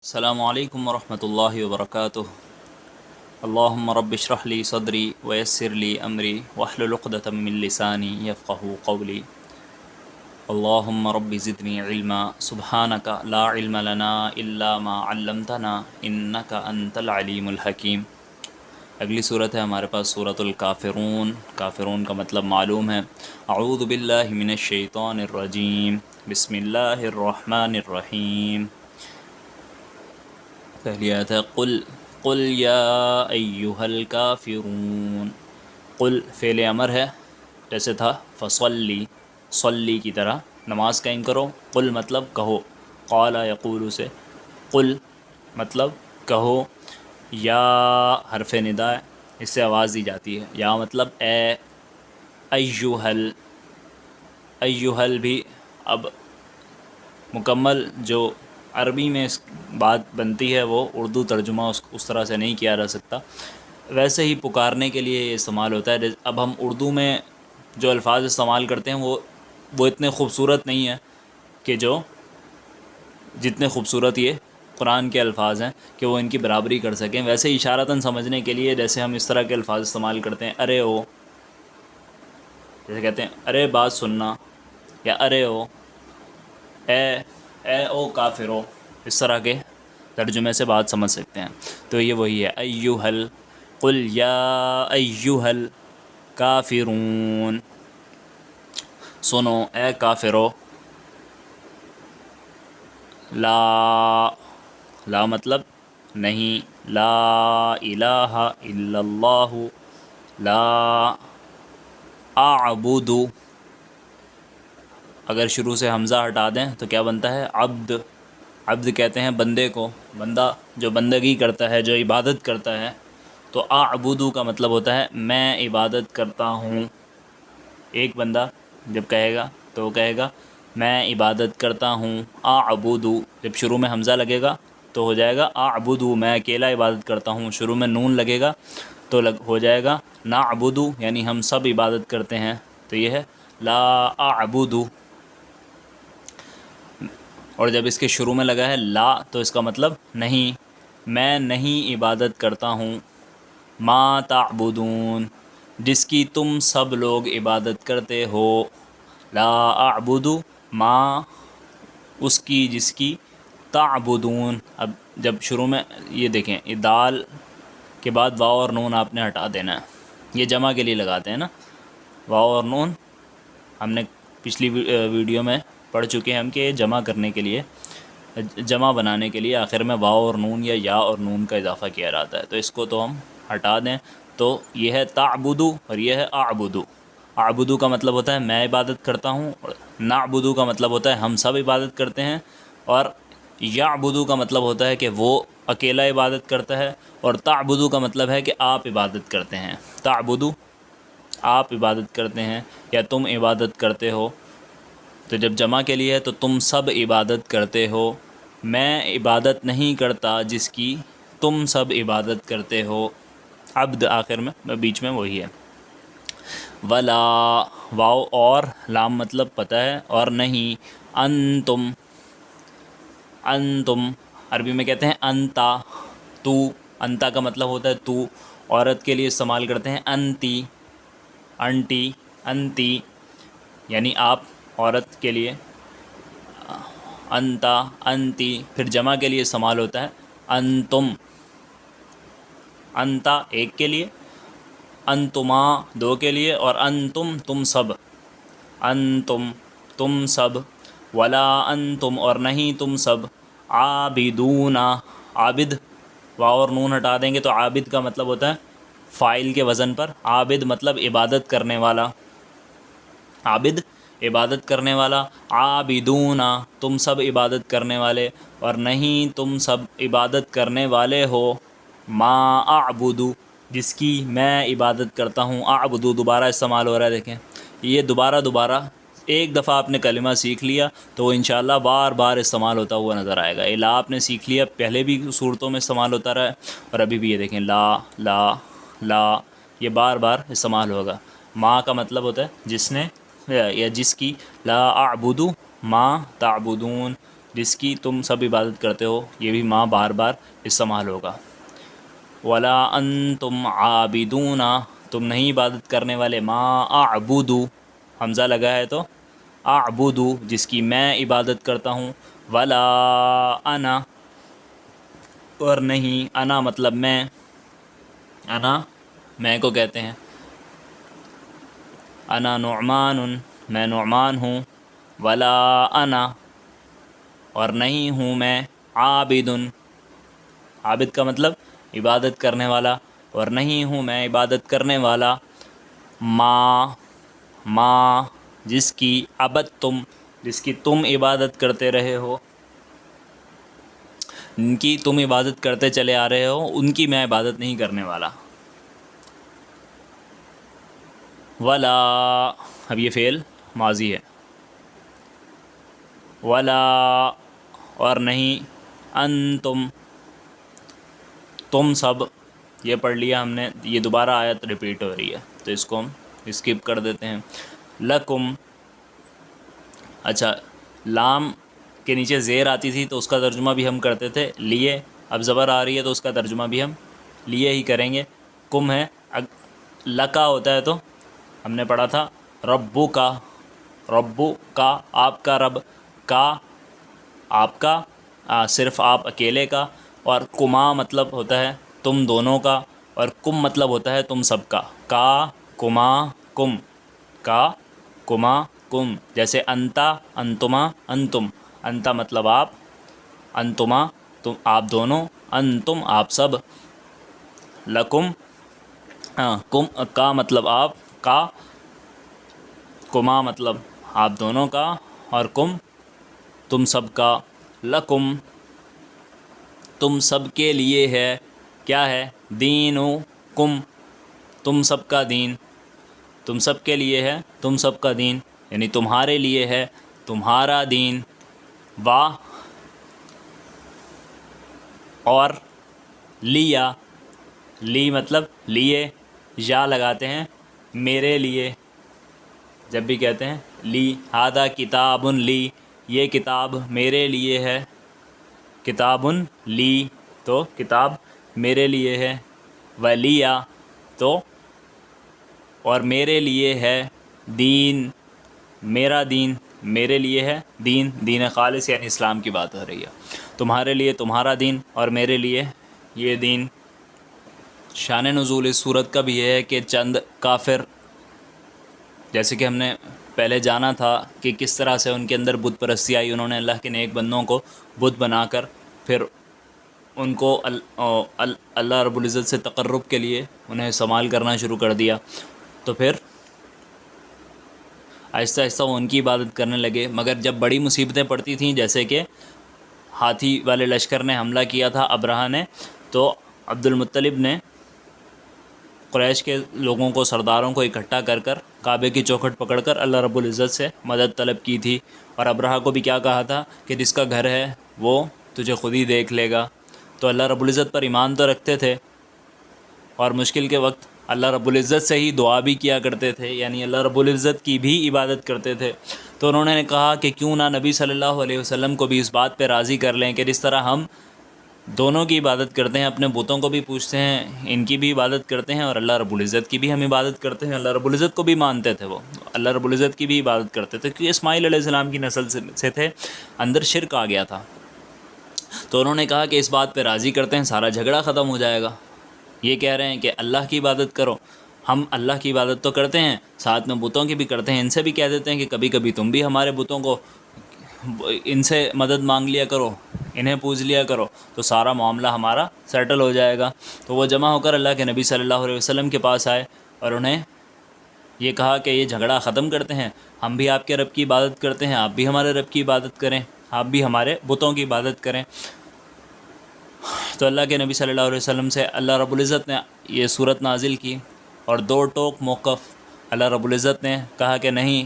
السلام علیکم ورحمۃ اللہ وبرکاتہ۔ اللہم رب اشرح لی صدری ویسر لی امری واحلل عقدۃ من لسانی یفقہوا قولی۔ اللہم رب زدنی علما سبحانک لا علم لنا الا ما علمتنا انک انت العلیم الحکیم۔ اگلی صورت ہے ہمارے پاس سورۃ الکافرون۔ کافرون کا مطلب معلوم ہے۔ اعوذ باللہ من الشیطان الرجیم، بسم اللہ الرحمن الرحیم۔ پہلی آیت ہے قل یا ایہا الکافرون۔ قل فعل امر ہے، جیسے تھا فصلی، صلی کی طرح نماز قائم کرو۔ قل مطلب کہو، قال یقول سے قل مطلب کہو۔ یا حرف ندا ہے، اس سے آواز دی جاتی ہے۔ یا مطلب اے، ایہل، ایہل بھی اب مکمل جو عربی میں اس بات بنتی ہے وہ اردو ترجمہ اس طرح سے نہیں کیا جا سکتا، ویسے ہی پکارنے کے لیے یہ استعمال ہوتا ہے۔ اب ہم اردو میں جو الفاظ استعمال کرتے ہیں وہ اتنے خوبصورت نہیں ہیں کہ جو جتنے خوبصورت یہ قرآن کے الفاظ ہیں کہ وہ ان کی برابری کر سکیں۔ ویسے اشارتاً سمجھنے کے لیے جیسے ہم اس طرح کے الفاظ استعمال کرتے ہیں، ارے او، جیسے کہتے ہیں ارے بات سننا، یا ارے او، اے او کافرو، اس طرح کے ترجمے سے بات سمجھ سکتے ہیں۔ تو یہ وہی ہے، ایہل، قل یا ایہل کافرون، سنو اے کافرو۔ لا مطلب نہیں، لا الہ الا اللہ، لا اعبد، اگر شروع سے حمزہ ہٹا دیں تو کیا بنتا ہے؟ عبد۔ عبد کہتے ہیں بندے کو، بندہ جو بندگی کرتا ہے، جو عبادت کرتا ہے۔ تو اعبدو کا مطلب ہوتا ہے میں عبادت کرتا ہوں۔ ایک بندہ جب کہے گا تو وہ کہے گا میں عبادت کرتا ہوں۔ اعبدو، جب شروع میں حمزہ لگے گا تو ہو جائے گا اعبدو، میں اکیلا عبادت کرتا ہوں۔ شروع میں نون لگے گا تو ہو جائے گا نعبدو، یعنی ہم سب عبادت کرتے ہیں۔ تو یہ ہے لا اعبدو۔ اور جب اس کے شروع میں لگا ہے لا تو اس کا مطلب نہیں، میں نہیں عبادت کرتا ہوں۔ ما تعبدون، جس کی تم سب لوگ عبادت کرتے ہو۔ لا اعبد ما، اس کی جس کی، تعبدون، اب جب شروع میں یہ دیکھیں دال کے بعد واو اور نون آپ نے ہٹا دینا ہے، یہ جمع کے لیے لگاتے ہیں نا واو اور نون، ہم نے پچھلی ویڈیو میں پڑھ چکے ہیں ہم کہ جمع کرنے کے لیے، جمع بنانے کے لیے آخر میں واو اور نون یا اور نون کا اضافہ کیا جاتا ہے۔ تو اس کو تو ہم ہٹا دیں، تو یہ ہے تعبدو اور یہ ہے اعبدو۔ اعبدو کا مطلب ہوتا ہے میں عبادت کرتا ہوں، اور نعبدو کا مطلب ہوتا ہے ہم سب عبادت کرتے ہیں، اور یعبدو کا مطلب ہوتا ہے کہ وہ اکیلا عبادت کرتا ہے، اور تعبدو کا مطلب ہے کہ آپ عبادت کرتے ہیں۔ تعبدو آپ عبادت کرتے ہیں یا تم عبادت کرتے ہو، تو جب جمع کے لیے ہے تو تم سب عبادت کرتے ہو۔ میں عبادت نہیں کرتا جس کی تم سب عبادت کرتے ہو۔ عبد آخر میں بیچ میں وہی ہے۔ ولا، واو اور لام مطلب پتہ ہے، اور نہیں، انتم، انتم عربی میں کہتے ہیں انتا، تو، انتا کا مطلب ہوتا ہے تو، عورت کے لیے استعمال کرتے ہیں انتی، انٹی، انتی، یعنی آپ عورت کے لیے، انتا، انتی۔ پھر جمع کے لیے استعمال ہوتا ہے انتم، انتا ایک کے لیے، انتما دو کے لیے، اور انتم تم سب، انتم تم سب، ولا انتم اور نہیں تم سب، عابدون، عابد، واو اور نون ہٹا دیں گے تو عابد کا مطلب ہوتا ہے فاعل کے وزن پر، عابد مطلب عبادت کرنے والا، عابد عبادت کرنے والا، عابدون تم سب عبادت کرنے والے، اور نہیں تم سب عبادت کرنے والے ہو، ما اعبدو جس کی میں عبادت کرتا ہوں۔ اعبدو دوبارہ استعمال ہو رہا ہے، دیکھیں یہ دوبارہ ایک دفعہ آپ نے کلمہ سیکھ لیا تو وہ انشاءاللہ بار بار استعمال ہوتا ہوا نظر آئے گا۔ لا آپ نے سیکھ لیا، پہلے بھی صورتوں میں استعمال ہوتا رہا ہے، اور ابھی بھی یہ دیکھیں لا لا لا، یہ بار بار استعمال ہوگا۔ ما کا مطلب ہوتا ہے جس نے یا جس کی، لا اعبدو ما تعبدون، جس کی تم سب عبادت کرتے ہو، یہ بھی ما بار بار استعمال ہوگا۔ ولا انتم عابدون، تم نہیں عبادت کرنے والے، ما اعبد، حمزہ لگا ہے تو اعبد، جس کی میں عبادت کرتا ہوں، ولا انا، اور نہیں، انا مطلب میں، انا میں کو کہتے ہیں، انا نعمان، میں نعمان ہوں، ولا انا، اور نہیں ہوں میں، عابد، عابد کا مطلب عبادت کرنے والا، اور نہیں ہوں میں عبادت کرنے والا، ما جس کی عبدتم، جس کی تم عبادت کرتے رہے ہو، ان کی تم عبادت کرتے چلے آ رہے ہو، ان کی میں عبادت نہیں کرنے والا۔ ولا، اب یہ فعل ماضی ہے، ولا، اور نہیں، انتم، تم سب، یہ پڑھ لیا ہم نے، یہ دوبارہ آیت ریپیٹ ہو رہی ہے تو اس کو ہم اسکپ کر دیتے ہیں۔ لکم، اچھا لام کے نیچے زیر آتی تھی تو اس کا ترجمہ بھی ہم کرتے تھے لیے، اب زبر آ رہی ہے تو اس کا ترجمہ بھی ہم لیے ہی کریں گے۔ کم ہے، لکا ہوتا ہے تو ہم نے پڑھا تھا ربو کا، ربو کا آپ کا، رب کا آپ کا، صرف آپ اکیلے کا، اور کما مطلب ہوتا ہے تم دونوں کا، اور کم مطلب ہوتا ہے تم سب کا، کما کم، کا کما کم، جیسے انتا انتما انتم، انتا مطلب آپ، انتما تم آپ دونوں، انتم آپ سب، لکم کم کا مطلب آپ کا، کما مطلب آپ دونوں کا، اور کم تم سب کا، لکم تم سب کے لیے ہے، کیا ہے، دینکم تم سب کا دین، تم سب کے لیے ہے تم سب کا دین، یعنی تمہارے لیے ہے تمہارا دین، اور لیا، لی مطلب لیے، یا لگاتے ہیں میرے لیے، جب بھی کہتے ہیں لی، ہادہ کتاب لی، یہ کتاب میرے لیے ہے، کتاب لی تو کتاب میرے لیے ہے، ولیا تو اور میرے لیے ہے، دین میرا دین، میرے لیے ہے دین، دین خالص یعنی اسلام کی بات ہو رہی ہے، تمہارے لیے تمہارا دین اور میرے لیے یہ دین۔ شان نزول اس صورت کا بھی یہ ہے کہ چند کافر، جیسے کہ ہم نے پہلے جانا تھا کہ کس طرح سے ان کے اندر بت پرستی آئی، انہوں نے اللہ کے نیک بندوں کو بت بنا کر پھر ان کو اللہ رب العزت سے تقرب کے لیے انہیں استعمال کرنا شروع کر دیا، تو پھر آہستہ آہستہ وہ ان کی عبادت کرنے لگے، مگر جب بڑی مصیبتیں پڑتی تھیں، جیسے کہ ہاتھی والے لشکر نے حملہ کیا تھا ابرہہ نے، تو عبد المطلب نے قریش کے لوگوں کو، سرداروں کو اکٹھا کر کر کعبے کی چوکھٹ پکڑ کر اللہ رب العزت سے مدد طلب کی تھی، اور ابرہہ کو بھی کیا کہا تھا کہ جس کا گھر ہے وہ تجھے خود ہی دیکھ لے گا، تو اللہ رب العزت پر ایمان تو رکھتے تھے، اور مشکل کے وقت اللہ رب العزت سے ہی دعا بھی کیا کرتے تھے، یعنی اللہ رب العزت کی بھی عبادت کرتے تھے، تو انہوں نے کہا کہ کیوں نہ نبی صلی اللہ علیہ وسلم کو بھی اس بات پہ راضی کر لیں کہ جس طرح ہم دونوں کی عبادت کرتے ہیں، اپنے بتوں کو بھی پوچھتے ہیں، ان کی بھی عبادت کرتے ہیں، اور اللہ رب العزت کی بھی ہم عبادت کرتے ہیں، اللہ رب العزت کو بھی مانتے تھے، وہ اللہ رب العزت کی بھی عبادت کرتے تھے، کیونکہ اسماعیل علیہ السلام کی نسل سے تھے، اندر شرک آ گیا تھا، تو انہوں نے کہا کہ اس بات پہ راضی کرتے ہیں، سارا جھگڑا ختم ہو جائے گا۔ یہ کہہ رہے ہیں کہ اللہ کی عبادت کرو، ہم اللہ کی عبادت تو کرتے ہیں، ساتھ میں بتوں کی بھی کرتے ہیں، ان سے بھی کہہ دیتے ہیں کہ کبھی کبھی تم بھی ہمارے بتوں کو، ان سے مدد مانگ لیا کرو، انہیں پوج لیا کرو، تو سارا معاملہ ہمارا سیٹل ہو جائے گا۔ تو وہ جمع ہو کر اللہ کے نبی صلی اللہ علیہ وسلم کے پاس آئے اور انہیں یہ کہا کہ یہ جھگڑا ختم کرتے ہیں، ہم بھی آپ کے رب کی عبادت کرتے ہیں، آپ بھی ہمارے رب کی عبادت کریں، آپ بھی ہمارے بتوں کی عبادت کریں۔ تو اللہ کے نبی صلی اللہ علیہ وسلم سے اللہ رب العزت نے یہ صورت نازل کی، اور دو ٹوک موقف اللہ رب العزت نے کہا کہ نہیں،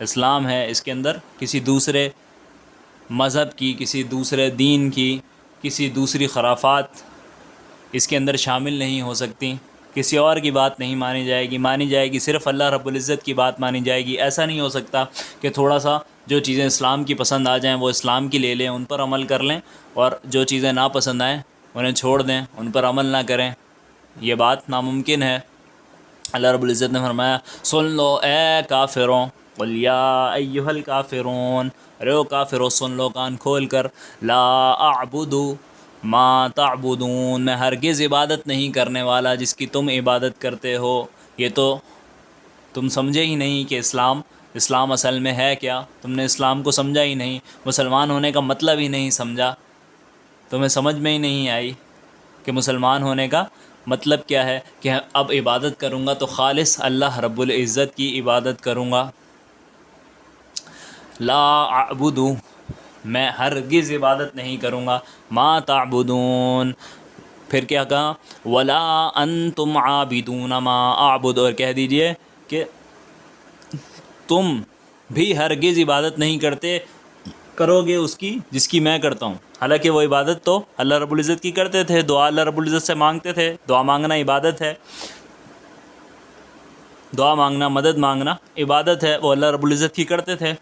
اسلام ہے، اس کے اندر کسی دوسرے مذہب کی، کسی دوسرے دین کی، کسی دوسری خرافات اس کے اندر شامل نہیں ہو سکتی، کسی اور کی بات نہیں مانی جائے گی، مانی جائے گی صرف اللہ رب العزت کی بات مانی جائے گی۔ ایسا نہیں ہو سکتا کہ تھوڑا سا جو چیزیں اسلام کی پسند آ جائیں وہ اسلام کی لے لیں، ان پر عمل کر لیں، اور جو چیزیں ناپسند آئیں انہیں چھوڑ دیں، ان پر عمل نہ کریں۔ یہ بات ناممکن ہے۔ اللہ رب العزت نے فرمایا سن لو اے کافروں، قل یا ایھا الکافرون، ارے او کافروں سن لو کان کھول کر، لا اعبد ما تعبدون، میں ہرگز عبادت نہیں کرنے والا جس کی تم عبادت کرتے ہو۔ یہ تو تم سمجھے ہی نہیں کہ اسلام اصل میں ہے کیا، تم نے اسلام کو سمجھا ہی نہیں، مسلمان ہونے کا مطلب ہی نہیں سمجھا، تمہیں سمجھ میں ہی نہیں آئی کہ مسلمان ہونے کا مطلب کیا ہے، کہ اب عبادت کروں گا تو خالص اللہ رب العزت کی عبادت کروں گا۔ لا اعبد، میں ہرگز عبادت نہیں کروں گا، ما تعبدون، پھر کیا کہا، ولا انتم عابدون ما اعبد، اور کہہ دیجئے کہ تم بھی ہرگز عبادت نہیں کرو گے اس کی جس کی میں کرتا ہوں۔ حالانکہ وہ عبادت تو اللہ رب العزت کی کرتے تھے، دعا اللہ رب العزت سے مانگتے تھے، دعا مانگنا عبادت ہے، دعا مانگنا، مدد مانگنا عبادت ہے، وہ اللہ رب العزت کی کرتے تھے۔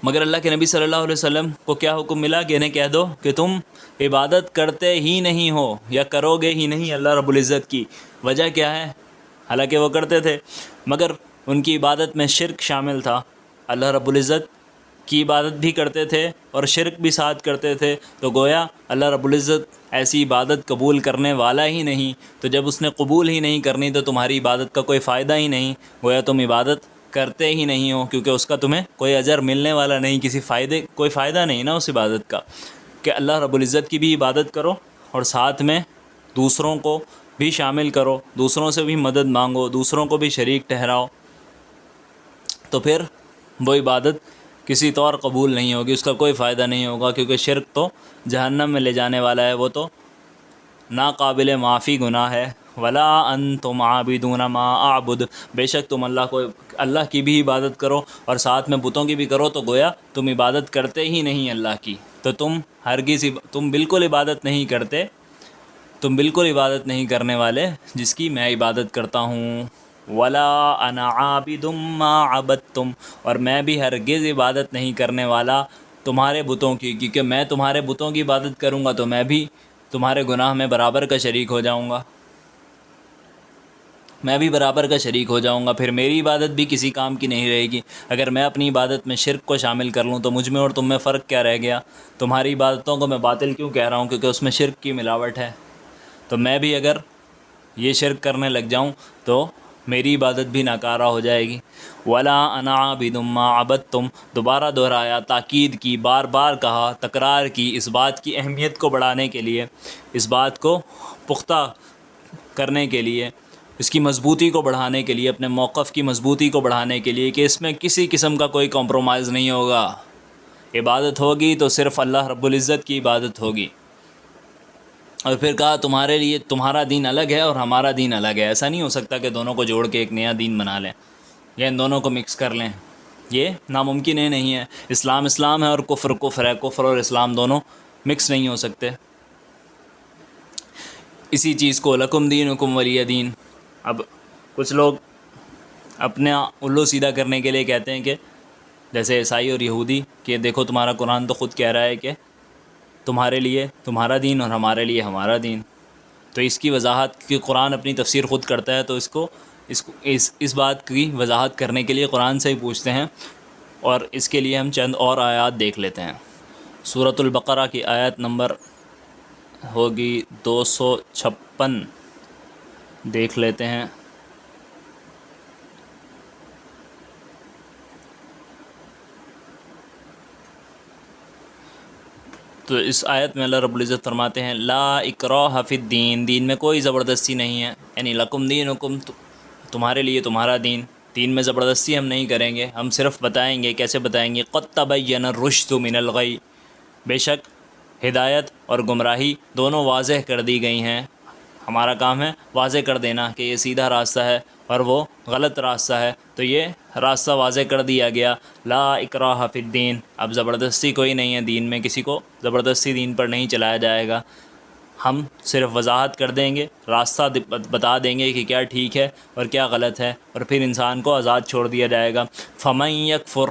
مگر اللہ کے نبی صلی اللہ علیہ وسلم کو کیا حکم ملا کہ انہیں کہہ دو کہ تم عبادت کرتے ہی نہیں ہو یا کرو گے ہی نہیں اللہ رب العزت کی۔ وجہ کیا ہے؟ حالانکہ وہ کرتے تھے مگر ان کی عبادت میں شرک شامل تھا، اللہ رب العزت کی عبادت بھی کرتے تھے اور شرک بھی ساتھ کرتے تھے، تو گویا اللہ رب العزت ایسی عبادت قبول کرنے والا ہی نہیں، تو جب اس نے قبول ہی نہیں کرنی تو تمہاری عبادت کا کوئی فائدہ ہی نہیں، گویا تم عبادت کرتے ہی نہیں ہو، کیونکہ اس کا تمہیں کوئی اجر ملنے والا نہیں، کوئی فائدہ نہیں نا اس عبادت کا، کہ اللہ رب العزت کی بھی عبادت کرو اور ساتھ میں دوسروں کو بھی شامل کرو، دوسروں سے بھی مدد مانگو، دوسروں کو بھی شریک ٹھہراؤ، تو پھر وہ عبادت کسی طور قبول نہیں ہوگی، اس کا کوئی فائدہ نہیں ہوگا، کیونکہ شرک تو جہنم میں لے جانے والا ہے، وہ تو ناقابل معافی گناہ ہے۔ ولا انتم عابدون ما اعبد، بے شک تم اللہ کی بھی عبادت کرو اور ساتھ میں بتوں کی بھی کرو، تو گویا تم عبادت کرتے ہی نہیں اللہ کی، تو تم بالکل عبادت نہیں کرتے، تم بالکل عبادت نہیں کرنے والے جس کی میں عبادت کرتا ہوں۔ ولا انا عابد ما عبدتم، اور میں بھی ہرگز عبادت نہیں کرنے والا تمہارے بتوں کی، کیونکہ میں تمہارے بتوں کی عبادت کروں گا تو میں بھی تمہارے گناہ میں برابر کا شریک ہو جاؤں گا، میں بھی برابر کا شریک ہو جاؤں گا، پھر میری عبادت بھی کسی کام کی نہیں رہے گی۔ اگر میں اپنی عبادت میں شرک کو شامل کر لوں تو مجھ میں اور تم میں فرق کیا رہ گیا؟ تمہاری عبادتوں کو میں باطل کیوں کہہ رہا ہوں؟ کیونکہ اس میں شرک کی ملاوٹ ہے، تو میں بھی اگر یہ شرک کرنے لگ جاؤں تو میری عبادت بھی ناکارہ ہو جائے گی۔ ولا انا عابد ما عبدتم، دوبارہ دہرایا، تاکید کی، بار بار کہا، تکرار کی، اس بات کی اہمیت کو بڑھانے کے لیے، اس بات کو پختہ کرنے کے لیے، اس کی مضبوطی کو بڑھانے کے لیے، اپنے موقف کی مضبوطی کو بڑھانے کے لیے، کہ اس میں کسی قسم کا کوئی کمپرومائز نہیں ہوگا، عبادت ہوگی تو صرف اللہ رب العزت کی عبادت ہوگی۔ اور پھر کہا تمہارے لیے تمہارا دین الگ ہے اور ہمارا دین الگ ہے، ایسا نہیں ہو سکتا کہ دونوں کو جوڑ کے ایک نیا دین بنا لیں یا ان دونوں کو مکس کر لیں، یہ ناممکن ہے، نہیں ہے۔ اسلام اسلام ہے اور کفر کفر ہے، کفر اور اسلام دونوں مکس نہیں ہو سکتے۔ اسی چیز کو لکم دینکم ولی دین، اب کچھ لوگ اپنے الو سیدھا کرنے کے لیے کہتے ہیں کہ جیسے عیسائی اور یہودی، کہ دیکھو تمہارا قرآن تو خود کہہ رہا ہے کہ تمہارے لیے تمہارا دین اور ہمارے لیے ہمارا دین، تو اس کی وضاحت کہ قرآن اپنی تفسیر خود کرتا ہے، تو اس بات کی وضاحت کرنے کے لیے قرآن سے ہی پوچھتے ہیں، اور اس کے لیے ہم چند اور آیات دیکھ لیتے ہیں۔ سورۃ البقرہ کی آیت نمبر ہوگی 256، دیکھ لیتے ہیں۔ تو اس آیت میں اللہ رب العزت فرماتے ہیں لا اکراہ فی الدین، دین میں کوئی زبردستی نہیں ہے، یعنی لکم دینکم، تمہارے لیے تمہارا دین، دین میں زبردستی ہم نہیں کریں گے، ہم صرف بتائیں گے۔ کیسے بتائیں گے؟ قد تبین الرشد من الغی، بے شک ہدایت اور گمراہی دونوں واضح کر دی گئی ہیں، ہمارا کام ہے واضح کر دینا کہ یہ سیدھا راستہ ہے اور وہ غلط راستہ ہے، تو یہ راستہ واضح کر دیا گیا۔ لا اکراہ فی الدین، اب زبردستی کوئی نہیں ہے دین میں، کسی کو زبردستی دین پر نہیں چلایا جائے گا، ہم صرف وضاحت کر دیں گے، راستہ بتا دیں گے کہ کیا ٹھیک ہے اور کیا غلط ہے، اور پھر انسان کو آزاد چھوڑ دیا جائے گا۔ فمن یکفر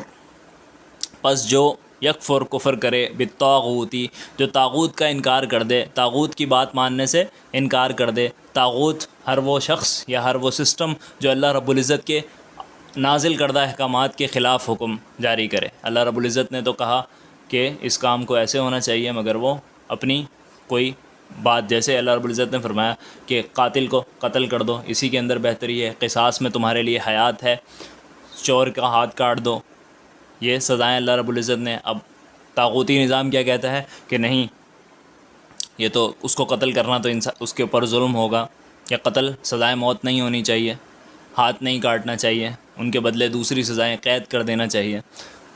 پس جو یکفر کفر کرے بالطاغوتی، جو طاغوت کا انکار کر دے، طاغوت کی بات ماننے سے انکار کر دے۔ طاغوت ہر وہ شخص یا ہر وہ سسٹم جو اللہ رب العزت کے نازل کردہ احکامات کے خلاف حکم جاری کرے۔ اللہ رب العزت نے تو کہا کہ اس کام کو ایسے ہونا چاہیے، مگر وہ اپنی کوئی بات، جیسے اللہ رب العزت نے فرمایا کہ قاتل کو قتل کر دو، اسی کے اندر بہتری ہے، قصاص میں تمہارے لیے حیات ہے، چور کا ہاتھ کاٹ دو، یہ سزائیں اللہ رب العزت نے۔ اب طاغوتی نظام کیا کہتا ہے کہ نہیں، یہ تو اس کو قتل کرنا تو اس کے اوپر ظلم ہوگا، یا قتل سزائے موت نہیں ہونی چاہیے، ہاتھ نہیں کاٹنا چاہیے، ان کے بدلے دوسری سزائیں قید کر دینا چاہیے۔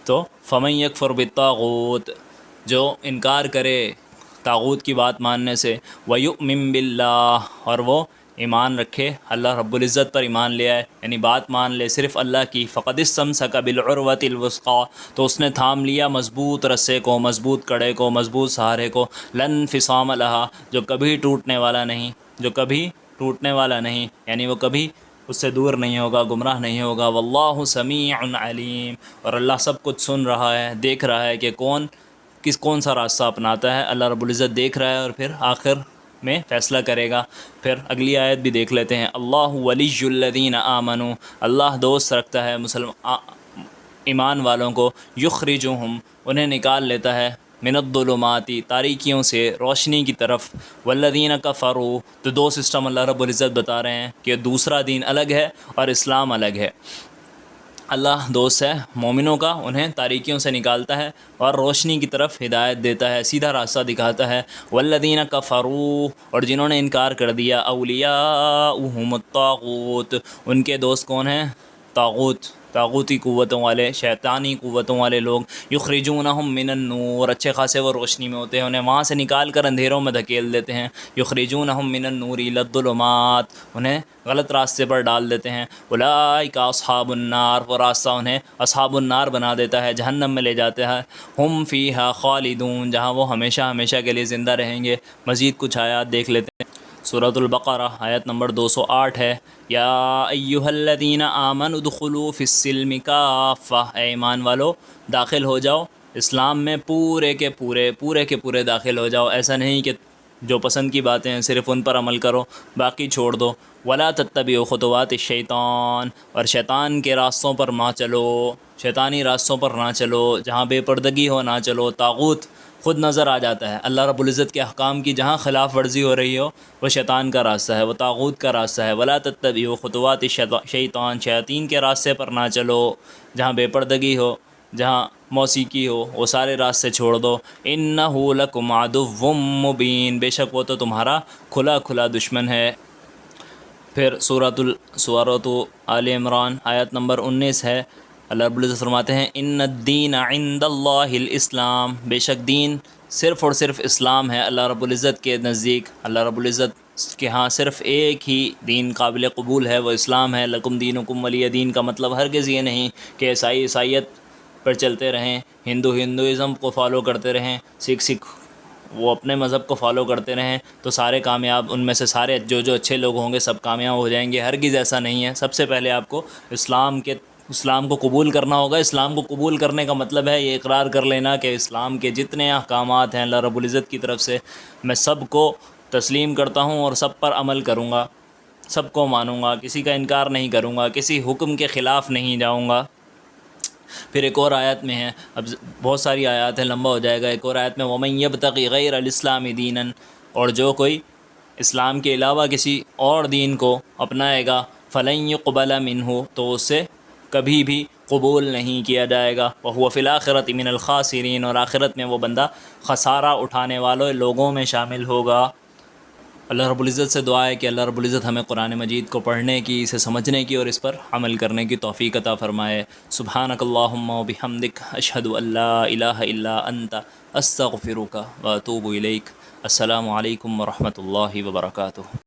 تو فمن یکفر بالطاغوت، جو انکار کرے طاغوت کی بات ماننے سے، ویؤمن باللہ، اور وہ ایمان رکھے اللہ رب العزت پر، ایمان لے آئے یعنی بات مان لے صرف اللہ کی، فقد استمسک بالعروۃ الوثقی، تو اس نے تھام لیا مضبوط رسے کو، مضبوط کڑے کو، مضبوط سہارے کو، لن انفصام لہا، جو کبھی ٹوٹنے والا نہیں، جو کبھی ٹوٹنے والا نہیں، یعنی وہ کبھی اس سے دور نہیں ہوگا، گمراہ نہیں ہوگا۔ واللہ سمیع علیم، اور اللہ سب کچھ سن رہا ہے، دیکھ رہا ہے کہ کون سا راستہ اپناتا ہے۔ اللہ رب العزت دیکھ رہا ہے اور پھر آخر میں فیصلہ کرے گا۔ پھر اگلی آیت بھی دیکھ لیتے ہیں۔ اللہ ولی الذین آمنوا، اللہ دوست رکھتا ہے ایمان والوں کو، یخرجہم، انہیں نکال لیتا ہے، من الظلمات، تاریکیوں سے روشنی کی طرف، والذین کفروا، تو دو سسٹم اللہ رب العزت بتا رہے ہیں کہ دوسرا دین الگ ہے اور اسلام الگ ہے۔ اللہ دوست ہے مومنوں کا، انہیں تاریکیوں سے نکالتا ہے اور روشنی کی طرف ہدایت دیتا ہے، سیدھا راستہ دکھاتا ہے۔ والذین کفروا، اور جنہوں نے انکار کر دیا، اولیاؤہم الطاغوت، ان کے دوست کون ہیں؟ طاغوتی قوتوں والے، شیطانی قوتوں والے لوگ۔ یخرجونہم من النور، اچھے خاصے وہ روشنی میں ہوتے ہیں، انہیں وہاں سے نکال کر اندھیروں میں دھکیل دیتے ہیں۔ یخرجونہم من النور الی الظلمات، انہیں غلط راستے پر ڈال دیتے ہیں۔ اولئک اصحاب النار، وہ راستہ انہیں اصحاب النار بنا دیتا ہے، جہنم میں لے جاتا ہے۔ ہم فیہا خالدون، جہاں وہ ہمیشہ ہمیشہ کے لیے زندہ رہیں گے۔ مزید کچھ آیات دیکھ لیتے ہیں۔ سورۃ البقرہ آیت نمبر 208 ہے، یا ایھا الذین آمنوا ادخلوا فی السلم کافہ، اے ایمان والو داخل ہو جاؤ اسلام میں پورے کے پورے داخل ہو جاؤ۔ ایسا نہیں کہ جو پسند کی باتیں ہیں صرف ان پر عمل کرو، باقی چھوڑ دو۔ ولا تتبعوا خطوات الشیطان، اور شیطان کے راستوں پر نہ چلو، شیطانی راستوں پر نہ چلو، جہاں بے پردگی ہو نہ چلو۔ طاغوت خود نظر آ جاتا ہے، اللہ رب العزت کے احکام کی جہاں خلاف ورزی ہو رہی ہو، وہ شیطان کا راستہ ہے، وہ طاغوت کا راستہ ہے۔ ولا تتبعوا خطوات الشیطان، شیاطین کے راستے پر نہ چلو، جہاں بے پردگی ہو، جہاں موسیقی ہو، وہ سارے راستے چھوڑ دو۔ انہ لکم عدو مبین، بے شک وہ تو تمہارا کھلا دشمن ہے۔ پھر سورۃ آل عمران آیت نمبر 19 ہے، اللہ رب العزت فرماتے ہیں، ان الدین عند اللہ الاسلام، بے شک دین صرف اور صرف اسلام ہے اللہ رب العزت کے نزدیک۔ اللہ رب العزت کے ہاں صرف ایک ہی دین قابل قبول ہے، وہ اسلام ہے۔ لکم دینکم ولی دین کا مطلب ہرگز یہ نہیں کہ عیسائیت پر چلتے رہیں، ہندوازم کو فالو کرتے رہیں، سکھ وہ اپنے مذہب کو فالو کرتے رہیں تو سارے کامیاب، ان میں سے سارے جو اچھے لوگ ہوں گے سب کامیاب ہو جائیں گے۔ ہرگز ایسا نہیں ہے۔ سب سے پہلے آپ کو اسلام کو قبول کرنا ہوگا۔ اسلام کو قبول کرنے کا مطلب ہے یہ اقرار کر لینا کہ اسلام کے جتنے احکامات ہیں اللہ رب العزت کی طرف سے، میں سب کو تسلیم کرتا ہوں اور سب پر عمل کروں گا، سب کو مانوں گا، کسی کا انکار نہیں کروں گا، کسی حکم کے خلاف نہیں جاؤں گا۔ پھر ایک اور آیت میں ہے، اب بہت ساری آیات ہیں، لمبا ہو جائے گا۔ ایک اور آیت میں وَمَن يَبْتَغِ غَيْرَ الْإِسْلَامِ دِينًا، اور جو کوئی اسلام کے علاوہ کسی اور دین کو اپنائے گا، فَلَن يُقْبَلَ مِنْهُ، تو اس سے کبھی بھی قبول نہیں کیا جائے گا۔ وَهُوَ فِي الْآخِرَةِ مِنَ الْخَاسِرِينَ، اور آخرت میں وہ بندہ خسارہ اٹھانے والوں لوگوں میں شامل ہوگا۔ اللہ رب العزت سے دعا ہے کہ اللہ رب العزت ہمیں قرآن مجید کو پڑھنے کی، اسے سمجھنے کی اور اس پر عمل کرنے کی توفیق عطا فرمائے۔ سبحانک اللہم و بحمدک، اشہد ان لا الہ الا انت، استغفرک و اتوب الیک۔ السلام علیکم ورحمۃ اللہ وبرکاتہ۔